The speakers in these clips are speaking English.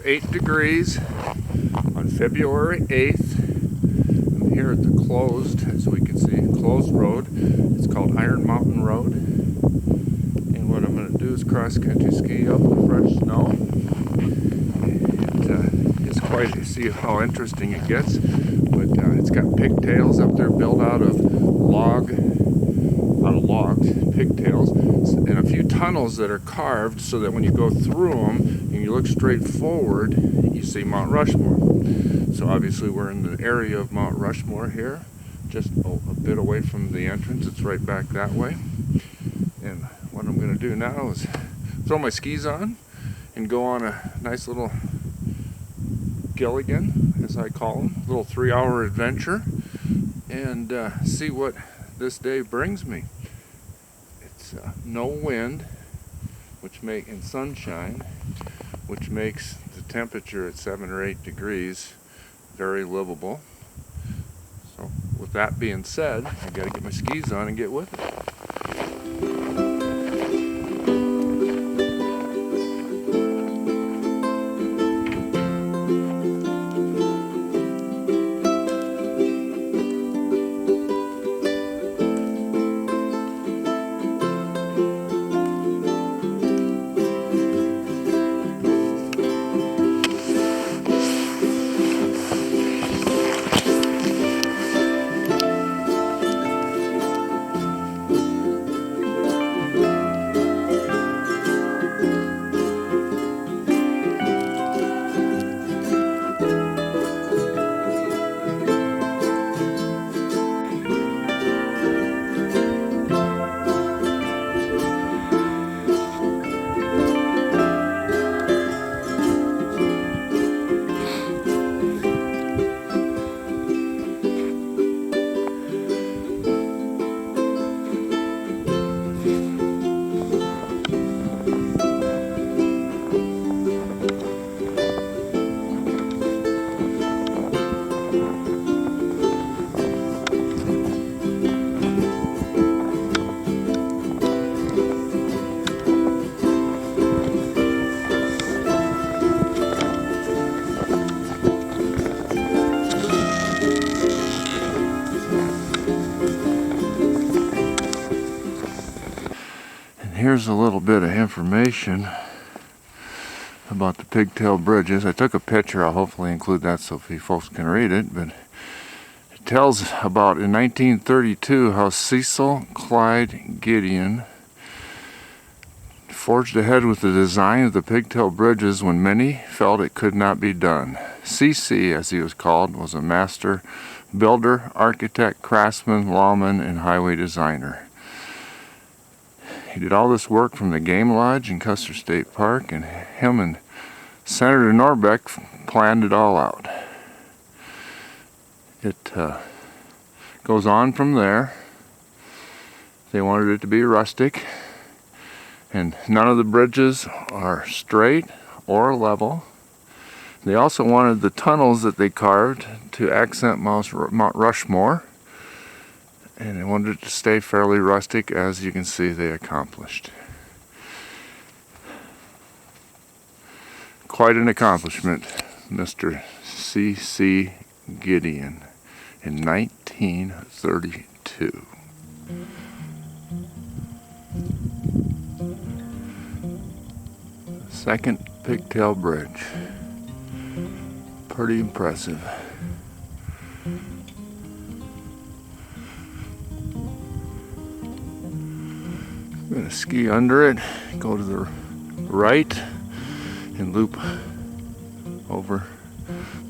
8 degrees on February 8th. I'm here at the closed, as we can see, closed road. It's called Iron Mountain Road. And what I'm going to do is cross-country ski up the fresh snow. It's quite, see how interesting it gets. But it's got pigtails up there built out of logs, pigtails, and a few tunnels that are carved so that when you go through them and you look straight forward, you see Mount Rushmore. So obviously we're in the area of Mount Rushmore here, just a bit away from the entrance. It's right back that way. And what I'm going to do now is throw my skis on and go on a nice little Gilligan, as I call them, little 3-hour adventure, and see what this day brings me. It's no wind, and sunshine, which makes the temperature at 7 or 8 degrees very livable. So with that being said, I gotta get my skis on and get with it. Here's a little bit of information about the pigtail bridges. I took a picture. I'll hopefully include that so you folks can read it. But it tells about in 1932 how Cecil Clyde Gideon forged ahead with the design of the pigtail bridges when many felt it could not be done. CC, as he was called, was a master builder, architect, craftsman, lawman, and highway designer. He did all this work from the Game Lodge in Custer State Park, and him and Senator Norbeck planned it all out. It goes on from there. They wanted it to be rustic, and none of the bridges are straight or level. They also wanted the tunnels that they carved to accent Mount Rushmore, and they wanted it to stay fairly rustic, as you can see they accomplished. Quite an accomplishment, Mr. C.C. Gideon in 1932. Second Pigtail Bridge. Pretty impressive. I'm going to ski under it, go to the right, and loop over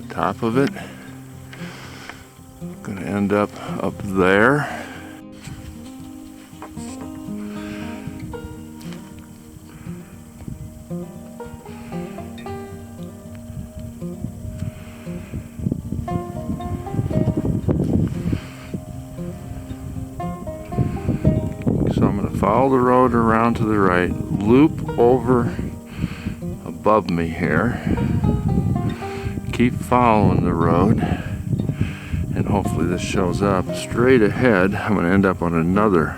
the top of it. I'm going to end up there. So I'm going to follow the road around to the right, loop over above me here, keep following the road, and hopefully this shows up. Straight ahead, I'm going to end up on another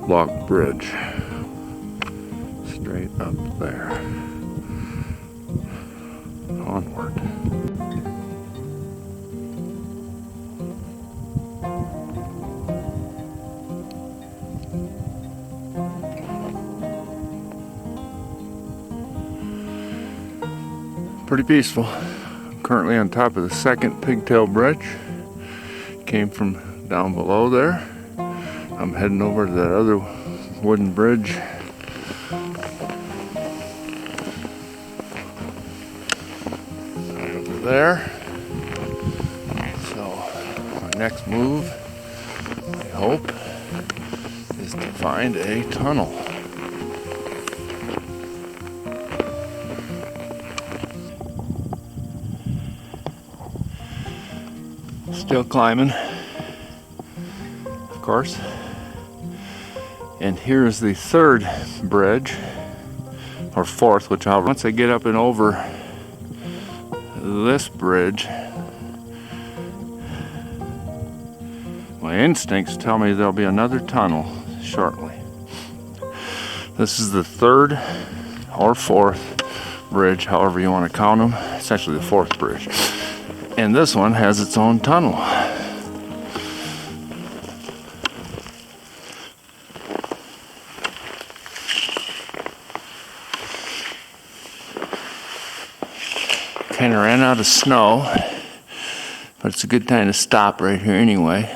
log bridge, straight up there. onward. Pretty peaceful. I'm currently on top of the second pigtail bridge. Came from down below there. I'm heading over to that other wooden bridge. Right over there. So my next move, I hope, is to find a tunnel. Still climbing, of course. And here's the third bridge, or fourth, whichever. Once I get up and over this bridge, my instincts tell me there'll be another tunnel shortly. This is the third or fourth bridge, however you want to count them. It's actually the fourth bridge. And this one has its own tunnel. Kind of ran out of snow, but it's a good time to stop right here anyway.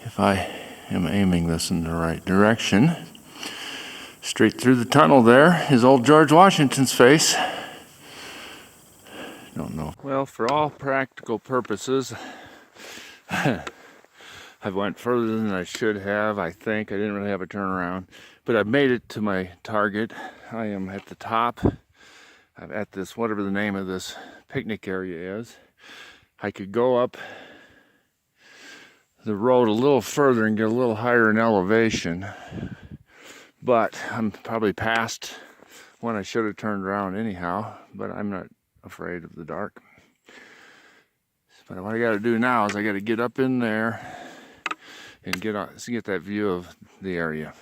If I am aiming this in the right direction. Straight through the tunnel there is old George Washington's face. Don't know. Well, for all practical purposes, I went further than I should have, I think. I didn't really have a turnaround, but I've made it to my target. I am at the top. I'm at this, whatever the name of this picnic area is. I could go up the road a little further and get a little higher in elevation, but I'm probably past when I should have turned around anyhow, but I'm not afraid of the dark. But what I got to do now is I got to get up in there and get that view of the area.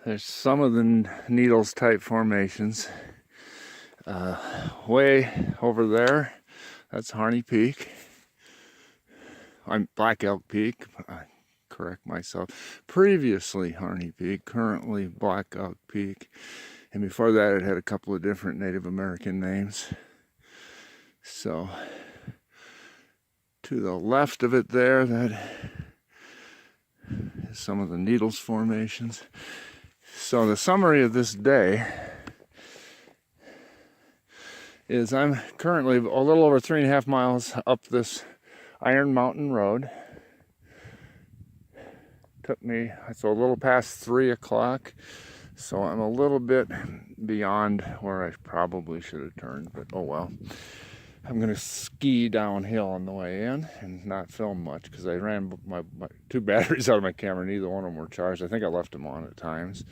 There's some of the needles type formations way over there. That's Harney Peak. I'm Black Elk Peak. I correct myself. Previously Harney Peak, currently Black Elk Peak. And before that it had a couple of different Native American names. So to the left of it there, that is some of the needles formations. So the summary of this day is I'm currently a little over 3.5 miles up this Iron Mountain Road. Took me, so a little past 3 o'clock. So I'm a little bit beyond where I probably should have turned, but oh well. I'm gonna ski downhill on the way in and not film much because I ran my 2 batteries out of my camera. Neither one of them were charged. I think I left them on at times.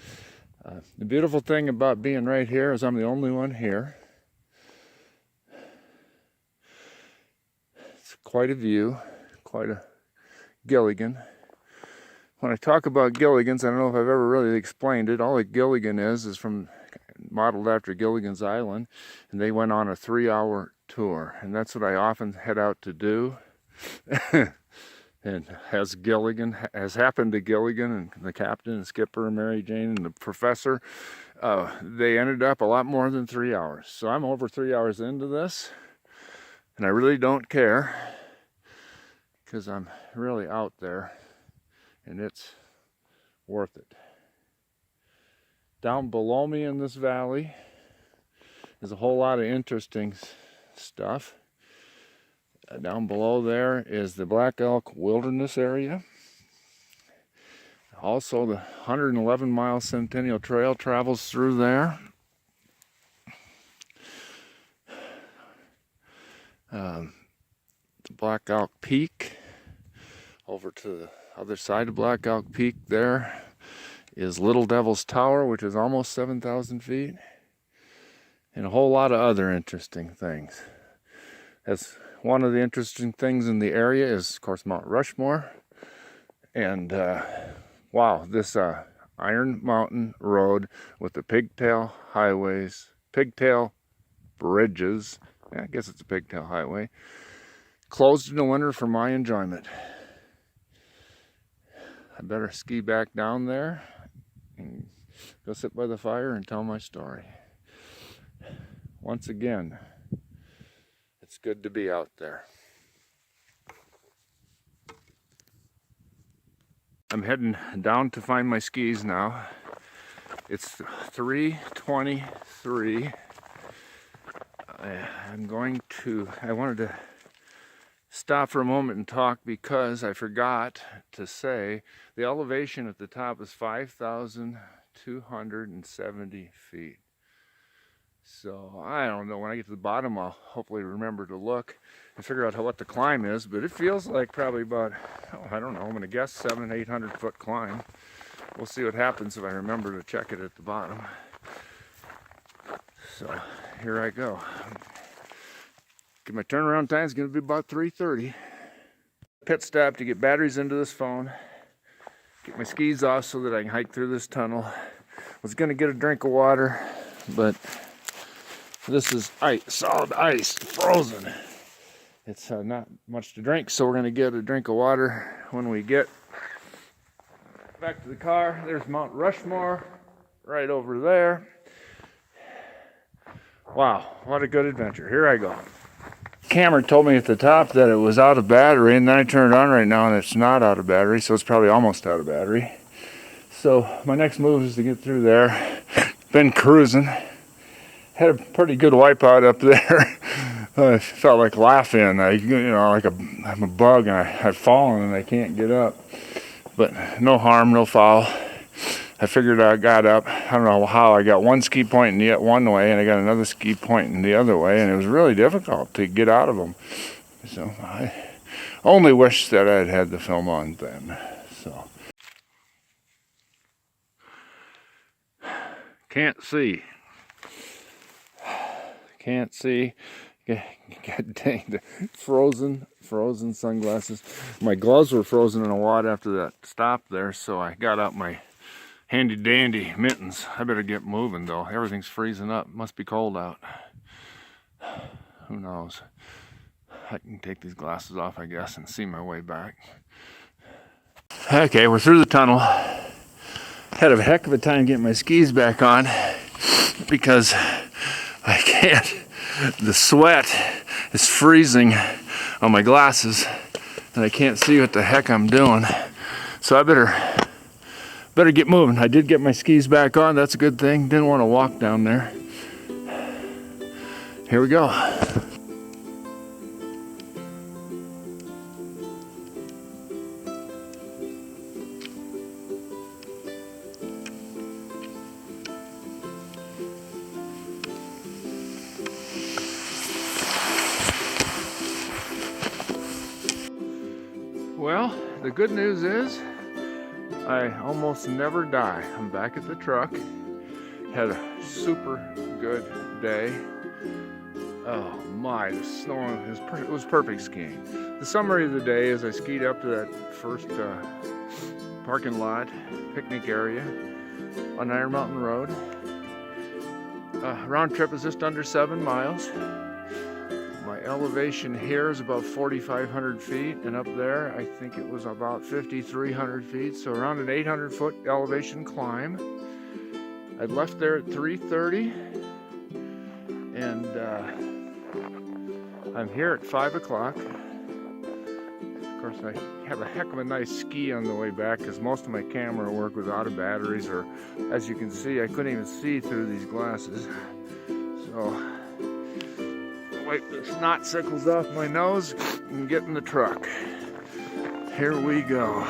The beautiful thing about being right here is I'm the only one here. It's quite a view, quite a Gilligan. When I talk about Gilligans, I don't know if I've ever really explained it. All a Gilligan is from modeled after Gilligan's Island, and they went on a 3-hour tour, and that's what I often head out to do. And has happened to Gilligan and the captain and skipper and Mary Jane and the professor, they ended up a lot more than 3 hours. So I'm over 3 hours into this, and I really don't care because I'm really out there and it's worth it. Down below me in this valley is a whole lot of interesting stuff. Down below there is the Black Elk Wilderness area. Also, the 111-mile Centennial Trail travels through there. The Black Elk Peak. Over to the other side of Black Elk Peak there is Little Devil's Tower, which is almost 7,000 feet. And a whole lot of other interesting things. That's One of the interesting things in the area is, of course, Mount Rushmore. And wow, this Iron Mountain Road with the pigtail highways, pigtail bridges, yeah, I guess it's a pigtail highway, closed in the winter for my enjoyment. I better ski back down there and go sit by the fire and tell my story. Once again, it's good to be out there. I'm heading down to find my skis now. It's 3:23. I wanted to stop for a moment and talk because I forgot to say the elevation at the top is 5,270 feet. So I don't know, when I get to the bottom I'll hopefully remember to look and figure out what the climb is, but it feels like probably about, I don't know, I'm gonna guess 700-800 foot climb. We'll see what happens if I remember to check it at the bottom. So here I go. My turnaround time is going to be about 3:30. Pit stop to get batteries into this phone. Get my skis off so that I can hike through this tunnel. Was going to get a drink of water, but this is ice, solid ice, frozen. It's not much to drink, so we're going to get a drink of water when we get back to the car. There's Mount Rushmore right over there. Wow, what a good adventure. Here I go. Camera told me at the top that it was out of battery, and then I turned it on right now and it's not out of battery, so it's probably almost out of battery. So my next move is to get through there. Been cruising. Had a pretty good wipeout up there. I felt like laughing. I'm a bug and I've fallen and I can't get up. But no harm, no foul. I figured I got up. I don't know how. I got one ski pointing one way and I got another ski pointing the other way, and it was really difficult to get out of them. So I only wish that I'd had the film on then. So can't see. God dang, the frozen sunglasses. My gloves were frozen in a wad after that stop there, so I got out my handy dandy mittens. I better get moving though. Everything's freezing up. Must be cold out. Who knows? I can take these glasses off, I guess, and see my way back. Okay, we're through the tunnel. Had a heck of a time getting my skis back on because I can't. The sweat is freezing on my glasses and I can't see what the heck I'm doing. So I better get moving. I did get my skis back on. That's a good thing. Didn't want to walk down there. Here we go. Well, the good news is I almost never die. I'm back at the truck. Had a super good day. Oh my, the snow it was perfect skiing. The summary of the day is I skied up to that first parking lot, picnic area on Iron Mountain Road. Round trip is just under 7 miles. My elevation here is about 4,500 feet, and up there I think it was about 5,300 feet, so around an 800 foot elevation climb. I left there at 3:30, and I'm here at 5 o'clock. Of course, I have a heck of a nice ski on the way back because most of my camera work was out of batteries, or as you can see, I couldn't even see through these glasses. So wipe the snot sickles off my nose and get in the truck. Here we go.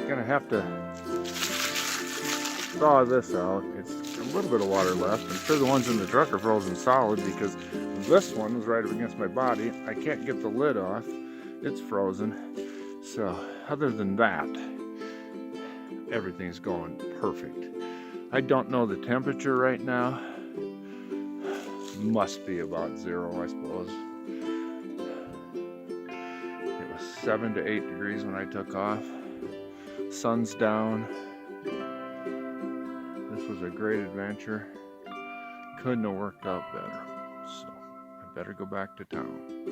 Gonna have to thaw this out. It's a little bit of water left. I'm sure the ones in the truck are frozen solid because this one was right up against my body. I can't get the lid off. It's frozen. So other than that, everything's going perfect. I don't know the temperature right now. Must be about 0, I suppose. It was 7 to 8 degrees when I took off. Sun's down. This was a great adventure. Couldn't have worked out better. So I better go back to town.